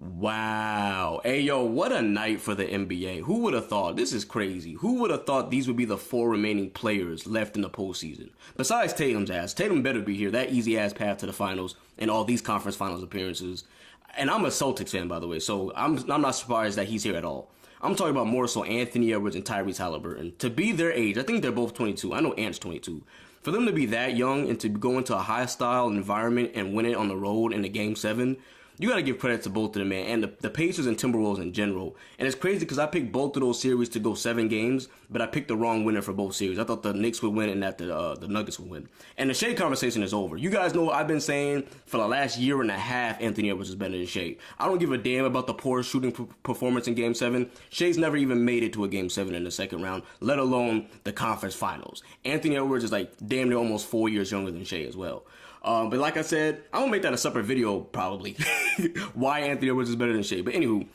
Wow. Hey, yo, what a night for the NBA. Who would have thought? This is crazy. Who would have thought these would be the four remaining players left in the postseason? Besides Tatum's ass. Tatum better be here. That easy ass path to the finals and all these conference finals appearances. And I'm a Celtics fan, by the way, so I'm not surprised that he's here at all. I'm talking about more so Anthony Edwards and Tyrese Halliburton. To be their age, I think they're both 22. I know Ant's 22. For them to be that young and to go into a high-style environment and win it on the road in the Game 7, you got to give credit to both of them, man, and the Pacers and Timberwolves in general. And it's crazy because I picked both of those series to go 7 games, but I picked the wrong winner for both series. I thought the Knicks would win and that the Nuggets would win. And the Shea conversation is over. You guys know I've been saying for the last year and a half Anthony Edwards is better than Shea. I don't give a damn about the poor shooting performance in Game 7. Shea's never even made it to a Game 7 in the second round, let alone the conference finals. Anthony Edwards is like damn near almost 4 years younger than Shea as well. But like I said, I'm going to make that a separate video, probably. Why Anthony Edwards is better than Shea. But anywho,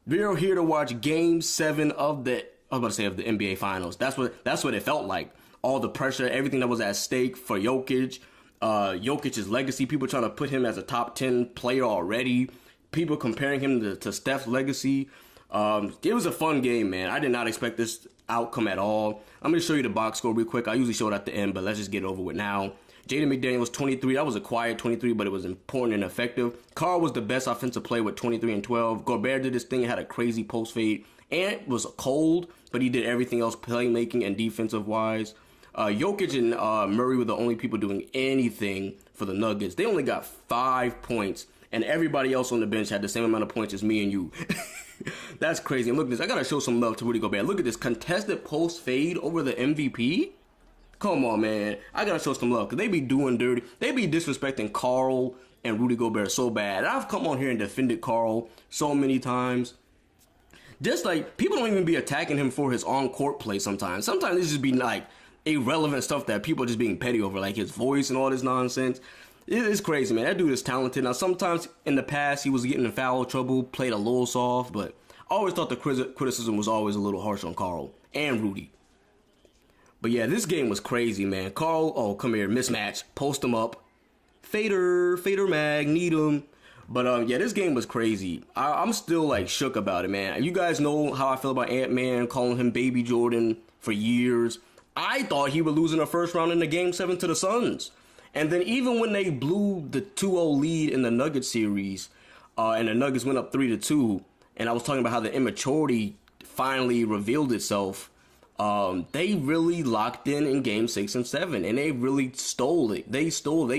we're here to watch Game 7 of the NBA Finals. That's what it felt like. All the pressure, everything that was at stake for Jokic. Jokic's legacy, people trying to put him as a top 10 player already. People comparing him to Steph's legacy. It was a fun game, man. I did not expect this outcome at all. I'm going to show you the box score real quick. I usually show it at the end, but let's just get it over with now. Jaden McDaniels was 23. That was a quiet 23, but it was important and effective. Carl was the best offensive player with 23 and 12. Gobert did his thing and had a crazy post fade. Ant was cold, but he did everything else playmaking and defensive-wise. Jokic and Murray were the only people doing anything for the Nuggets. They only got 5 points, and everybody else on the bench had the same amount of points as me and you. That's crazy. And look at this. I got to show some love to Rudy Gobert. Look at this contested post fade over the MVP. Come on, man. I got to show some love because they be doing dirty. They be disrespecting Carl and Rudy Gobert so bad. I've come on here and defended Carl so many times. Just like, people don't even be attacking him for his on-court play sometimes. Sometimes it's just be like irrelevant stuff that people are just being petty over, like his voice and all this nonsense. It's crazy, man. That dude is talented. Now, sometimes in the past, he was getting in foul trouble, played a little soft, but I always thought the criticism was always a little harsh on Carl and Rudy. But yeah, this game was crazy, man. Carl, oh, come here, mismatch, post him up. Fader mag, need him. But yeah, this game was crazy. I'm still like shook about it, man. You guys know how I feel about Ant-Man, calling him Baby Jordan for years. I thought he would lose in the first round in the Game 7 to the Suns. And then even when they blew the 2-0 lead in the Nuggets series, and the Nuggets went up 3-2, and I was talking about how the immaturity finally revealed itself, they really locked in Game 6 and 7, and they really stole it. They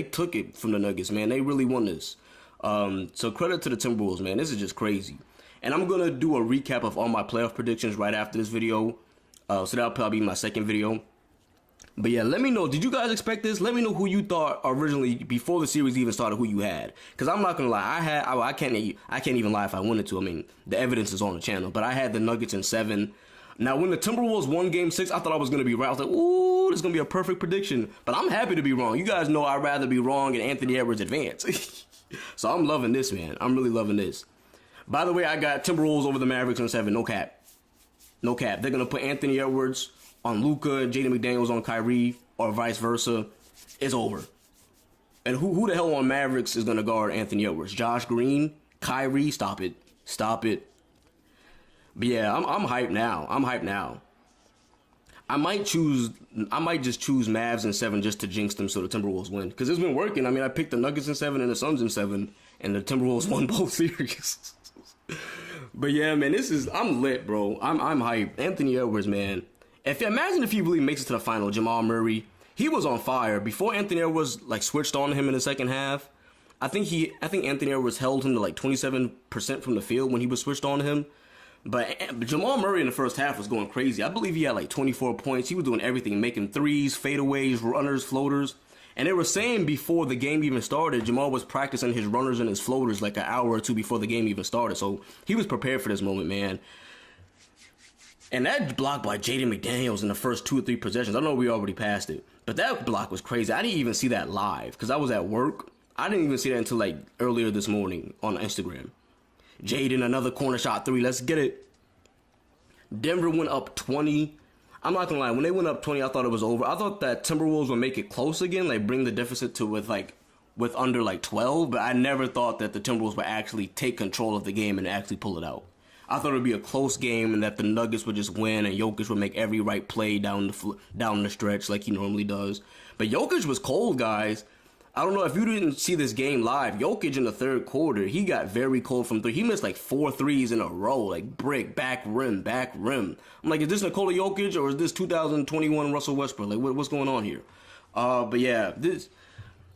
took it from the Nuggets, man. They really won this. So credit to the Timberwolves, man. This is just crazy. And I'm going to do a recap of all my playoff predictions right after this video. So that'll probably be my second video. But yeah, let me know. Did you guys expect this? Let me know who you thought originally, before the series even started, who you had. Because I'm not going to lie. I can't even lie if I wanted to. I mean, the evidence is on the channel. But I had the Nuggets in 7. Now, when the Timberwolves won Game 6, I thought I was going to be right. I was like, ooh, this is going to be a perfect prediction. But I'm happy to be wrong. You guys know I'd rather be wrong and Anthony Edwards advance. So I'm loving this, man. I'm really loving this. By the way, I got Timberwolves over the Mavericks in 7. No cap. No cap. They're going to put Anthony Edwards on Luka and Jaden McDaniels on Kyrie, or vice versa. It's over. And who the hell on Mavericks is going to guard Anthony Edwards? Josh Green? Kyrie? Stop it. Stop it. But yeah, I'm hyped now. I might just choose Mavs in 7 just to jinx them so the Timberwolves win. Because it's been working. I mean, I picked the Nuggets in 7 and the Suns in 7, and the Timberwolves won both series. But yeah, man, I'm lit, bro. I'm hyped. Anthony Edwards, man. Imagine if he really makes it to the final. Jamal Murray, he was on fire before Anthony Edwards like switched on him in the second half. I think Anthony Edwards held him to like 27% from the field when he was switched on to him. But Jamal Murray in the first half was going crazy. I believe he had like 24 points. He was doing everything, making threes, fadeaways, runners, floaters. And they were saying before the game even started, Jamal was practicing his runners and his floaters like an hour or two before the game even started. So he was prepared for this moment, man. And that block by Jaden McDaniels in the first 2 or 3 possessions, I know we already passed it, but that block was crazy. I didn't even see that live because I was at work. I didn't even see that until like earlier this morning on Instagram. Jaden, another corner shot 3. Let's get it. Denver went up 20. I'm not going to lie. When they went up 20, I thought it was over. I thought that Timberwolves would make it close again, like bring the deficit to with like with under like 12, but I never thought that the Timberwolves would actually take control of the game and actually pull it out. I thought it would be a close game and that the Nuggets would just win and Jokic would make every right play down the stretch like he normally does. But Jokic was cold, guys. I don't know if you didn't see this game live. Jokic in the third quarter, he got very cold from three. He missed like 4 threes in a row, like brick, back rim, back rim. I'm like, is this Nikola Jokic or is this 2021 Russell Westbrook? Like, what's going on here? But yeah,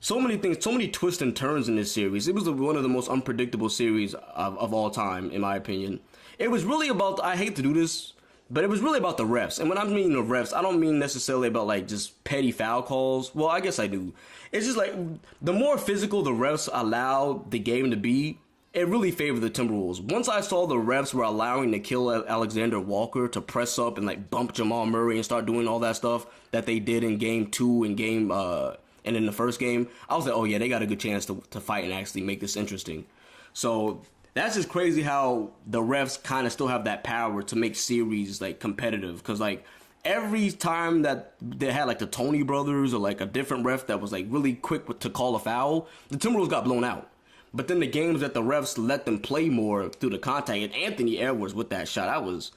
so many things, so many twists and turns in this series. It was one of the most unpredictable series of all time, in my opinion. It was really about, I hate to do this, but it was really about the refs. And when I mean the refs, I don't mean necessarily about like just petty foul calls. Well, I guess I do. It's just like the more physical the refs allow the game to be, it really favored the Timberwolves. Once I saw the refs were allowing Nickeil Alexander-Walker to press up and like bump Jamal Murray and start doing all that stuff that they did in game 2 and and in the first game, I was like, oh yeah, they got a good chance to fight and actually make this interesting. So that's just crazy how the refs kind of still have that power to make series like competitive. Because like every time that they had like the Tony brothers or like a different ref that was like really quick to call a foul, the Timberwolves got blown out. But then the games that the refs let them play more through the contact, and Anthony Edwards with that shot, I was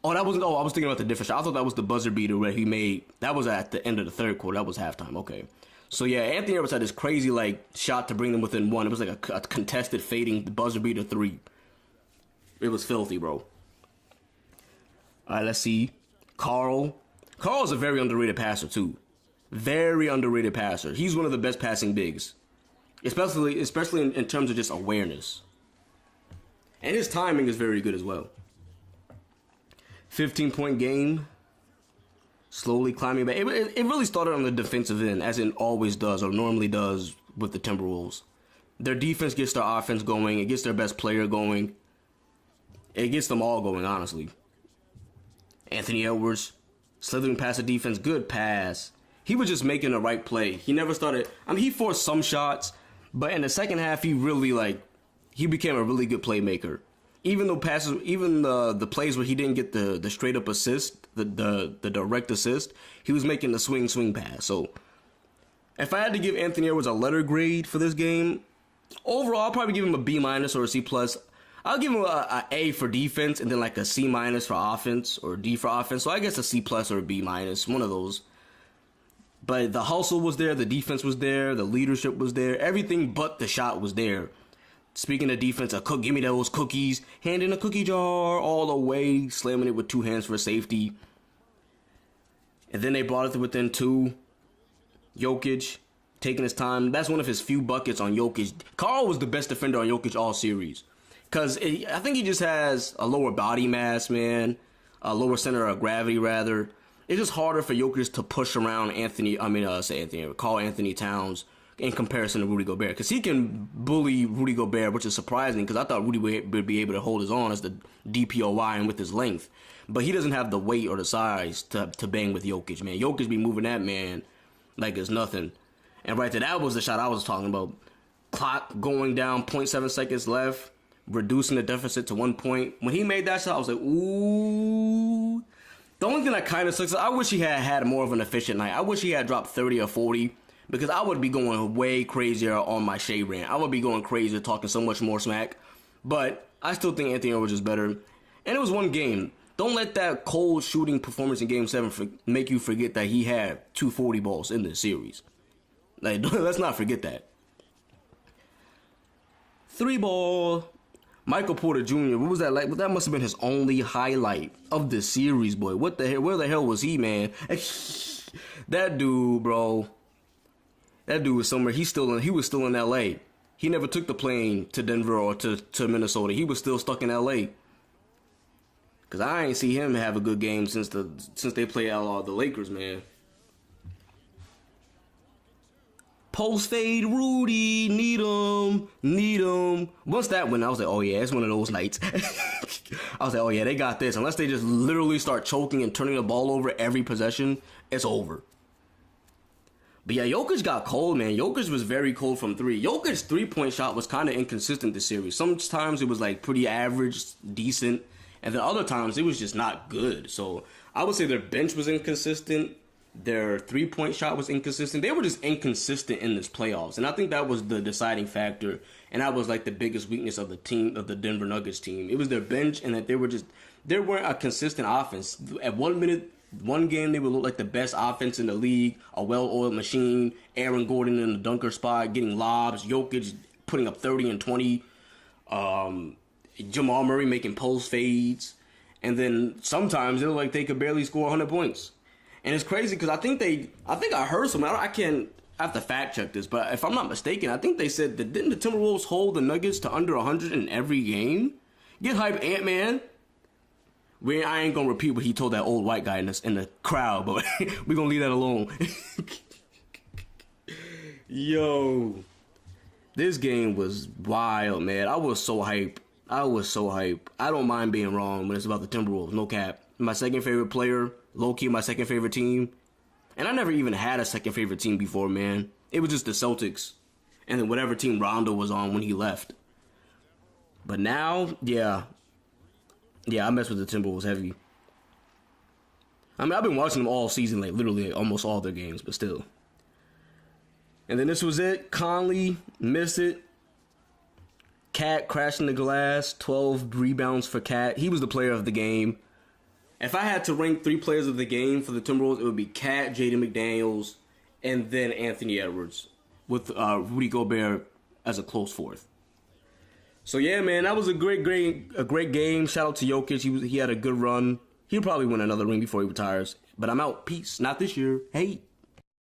thinking about the different shot. I thought that was the buzzer beater where he made, that was at the end of the third quarter. That was halftime. Okay. So yeah, Anthony Edwards had this crazy like shot to bring them within one. It was like a contested fading buzzer beater 3. It was filthy, bro. All right, let's see. Carl's a very underrated passer too. Very underrated passer. He's one of the best passing bigs, especially in terms of just awareness. And his timing is very good as well. 15-point game. Slowly climbing back. It really started on the defensive end, as it always does, or normally does with the Timberwolves. Their defense gets their offense going. It gets their best player going. It gets them all going, honestly. Anthony Edwards, slithering past the defense. Good pass. He was just making the right play. He never started. I mean, he forced some shots, but in the second half, he really, he became a really good playmaker. Even though the plays where he didn't get the straight up assist, the direct assist, he was making the swing pass. So if I had to give Anthony Edwards a letter grade for this game, overall I'll probably give him a B- or a C+. I'll give him a A for defense and then like a C- for offense or D for offense. So I guess a C+ or a B-, one of those. But the hustle was there, the defense was there, the leadership was there, everything but the shot was there. Speaking of defense, give me those cookies. Hand in a cookie jar all the way, slamming it with 2 hands for safety. And then they brought it to within 2. Jokic taking his time. That's one of his few buckets on Jokic. Carl was the best defender on Jokic all series. Because I think he just has a lower body mass, man. A lower center of gravity, rather. It's just harder for Jokic to push around Carl Anthony Towns in comparison to Rudy Gobert, because he can bully Rudy Gobert, which is surprising because I thought Rudy would be able to hold his own as the DPOY and with his length, but he doesn't have the weight or the size to bang with Jokic, man. Jokic be moving that man like it's nothing. And right there, that was the shot I was talking about. Clock going down, 0.7 seconds left, reducing the deficit to 1 point. When he made that shot, I was like, ooh. The only thing that kind of sucks is I wish he had more of an efficient night. I wish he had dropped 30 or 40. Because I would be going way crazier on my Shea rant. I would be going crazier, talking so much more smack. But I still think Anthony Edwards is better. And it was one game. Don't let that cold shooting performance in Game 7 make you forget that he had 240 balls in this series. Like, let's not forget that. 3 ball. Michael Porter Jr., what was that like? That must have been his only highlight of the series, boy. What the hell? Where the hell was he, man? That dude, bro. That dude was somewhere. He was still in L.A. He never took the plane to Denver or to Minnesota. He was still stuck in L.A. Cause I ain't see him have a good game since they played the Lakers, man. Post fade Rudy, need him. Once that went, I was like, oh yeah, it's one of those nights. I was like, oh yeah, they got this. Unless they just literally start choking and turning the ball over every possession, it's over. But yeah, Jokic got cold, man. Jokic was very cold from 3. Jokic's 3-point shot was kind of inconsistent this series. Sometimes it was like pretty average, decent, and then other times it was just not good. So I would say their bench was inconsistent. Their three-point shot was inconsistent. They were just inconsistent in this playoffs, and I think that was the deciding factor. And that was like the biggest weakness of the team, of the Denver Nuggets team. It was their bench, and that they weren't a consistent offense. At 1 minute, one game they would look like the best offense in the league, a well-oiled machine. Aaron Gordon in the dunker spot, getting lobs. Jokic putting up 30 and 20. Jamal Murray making post fades, and then sometimes it looked like they could barely score 100 points. And it's crazy because I think I heard something. I have to fact check this, but if I'm not mistaken, I think they said that didn't the Timberwolves hold the Nuggets to under 100 in every game? Get hype, Ant-Man. I ain't gonna repeat what he told that old white guy in the crowd, but we're gonna leave that alone. Yo, this game was wild, man. I was so hype. I don't mind being wrong when it's about the Timberwolves. No cap. My second favorite player. Low-key my second favorite team. And I never even had a second favorite team before, man. It was just the Celtics. And then whatever team Rondo was on when he left. But now, yeah. Yeah, I mess with the Timberwolves heavy. I mean, I've been watching them all season, like literally almost all their games, but still. And then this was it. Conley missed it. Cat crashing the glass. 12 rebounds for Cat. He was the player of the game. If I had to rank 3 players of the game for the Timberwolves, it would be Cat, Jaden McDaniels, and then Anthony Edwards, with Rudy Gobert as a close fourth. So yeah, man, that was a great game. Shout out to Jokic. He had a good run. He'll probably win another ring before he retires. But I'm out. Peace. Not this year. Hey.